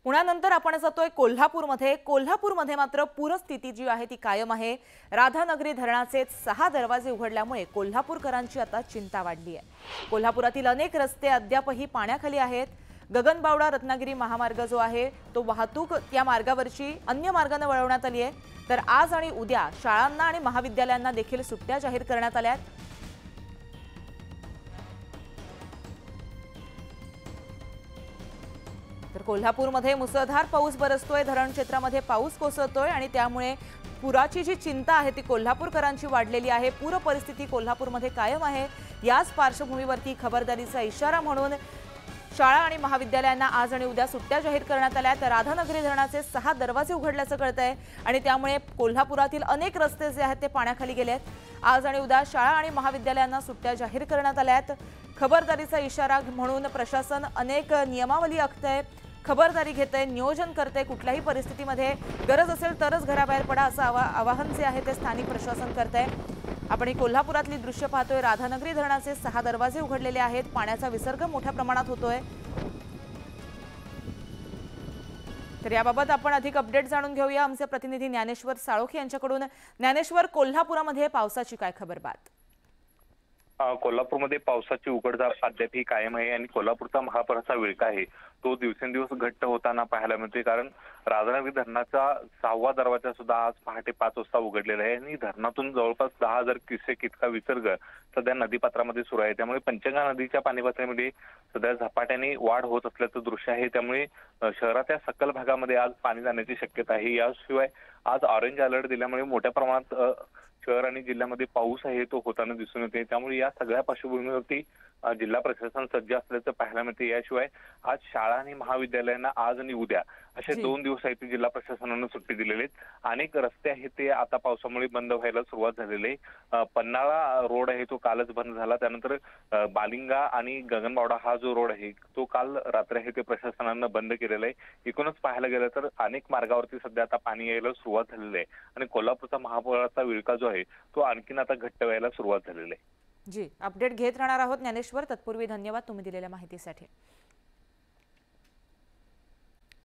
पुण्यानंतर आपण जातोय कोल्हापूरमध्ये। कोल्हापूरमध्ये मात्र पूरस्थिती जी आहे ती कायम आहे। राधानगरी धरणाचे 6 दरवाजे उघडल्यामुळे कोल्हापूरकरांची आता चिंता वाढली आहे। कोल्हापुरातील अनेक रस्ते अद्यापही पाण्याखाली आहेत। गगनबावडा रत्नागिरी महामार्ग जो आहे तो वाहतूक या मार्गावरची अन्य मार्गाने वळवण्यात आली आहे। तर आज आणि उद्या शाळांना आणि महाविद्यालयांना देखील सुट्ट्या जाहीर करण्यात आल्या आहेत। तर कोल्हापूरमध्ये मुसळधार पाऊस बरसतोय। धरण क्षेत्रामध्ये पाऊस कोसळतोय आणि त्यामुळे पुराची जी चिंता आहे ती कोल्हापूरकरांची वाढलेली आहे। पूर परिस्थिती कोल्हापूरमध्ये कायम आहे। याच पार्श्वभूमीवरती खबरदारीचा इशारा म्हणून शाळा आणि महाविद्यालयांना आज आणि उद्या सुट्ट्या जाहीर करण्यात आल्या। तर राधानगरी धरणाचे 6 दरवाजे उघडल्याचं कळतंय आणि त्यामुळे कोल्हापुरातील अनेक रस्ते जे आहेत ते पाण्याखाली गेले आहेत। आज आणि उद्या शाळा आणि महाविद्यालयांना सुट्ट्या जाहीर करण्यात आल्या आहेत। खबरदारीचा इशारा म्हणून प्रशासन अनेक नियमावली आखतंय, खबरदारी घेतंय, नियोजन करतंय। कुठल्याही परिस्थितीमध्ये गरज असेल तरच घराबाहेर पडा असं आवाहन जे आहे ते स्थानिक प्रशासन करतंय। आपण कोल्हापुरातली दृश्य पाहतोय। राधानगरी धरणाचे 6 दरवाजे उघडलेले आहेत। पाण्याचा विसर्ग मोठ्या प्रमाणात होतोय। तर याबाबत आपण अधिक अपडेट जाणून घेऊया आमचे प्रतिनिधी ज्ञानेश्वर साळोखे यांच्याकडून। ज्ञानेश्वर, कोल्हापुरामध्ये पावसाची काय खबरबात? कोल्हापूरमध्ये पावसाची उघडझाप अद्यापही कायम आहे आणि कोल्हापूरचा महापुराचा विळखा आहे तो दिवसेंदिवस घट्ट होताना पाहायला मिळते। कारण राधानगरी धरणाचा 6वा दरवाजा सुद्धा आज पहाटे 5 वाजता उघडलेला आहे आणि धरणातून जवळपास 10,000 क्युसेक इतका विसर्ग सध्या नदीपात्रामध्ये सुरू आहे। त्यामुळे पंचगंगा नदीच्या पाणी पातळीमध्ये सध्या झपाट्याने वाढ होत असल्याचं दृश्य आहे। त्यामुळे शहराच्या सखल भागामध्ये आज पाणी जाण्याची शक्यता आहे। याशिवाय आज ऑरेंज अलर्ट दिल्यामुळे मोठ्या प्रमाणात शहर आणि जिल्ह्यामध्ये पाऊस आहे तो होताना दिसून येते। त्यामुळे या सगळ्या पार्श्वभूमीवरती जिल्हा प्रशासन सज्ज असल्याचं पाहायला मिळते। याशिवाय आज शाळा आणि महाविद्यालयांना आज आणि उद्या असे 2 दिवस आहेत जिल्हा प्रशासनाने सुट्टी दिलेली आहे। अनेक रस्ते आहेत ते आता पावसामुळे बंद व्हायला सुरुवात झालेली आहे। पन्हाळा रोड आहे तो कालच बंद झाला। त्यानंतर बालिंगा आणि गगनबावडा हा जो रोड आहे तो काल रात्री आहे ते प्रशासनाने बंद केलेला आहे। एकूणच पाहायला गेलं तर अनेक मार्गावरती सध्या आता पाणी यायला सुरुवात झालेली आहे आणि कोल्हापूरचा महापुराचा विळखा जो आहे तो आणखीन आता घट्ट व्हायला सुरुवात झालेली आहे। जी, अपडेट घेत राहणार आहोत ज्ञानेश्वर। तत्पूर्वी धन्यवाद तुम्ही दिलेल्या माहितीसाठी।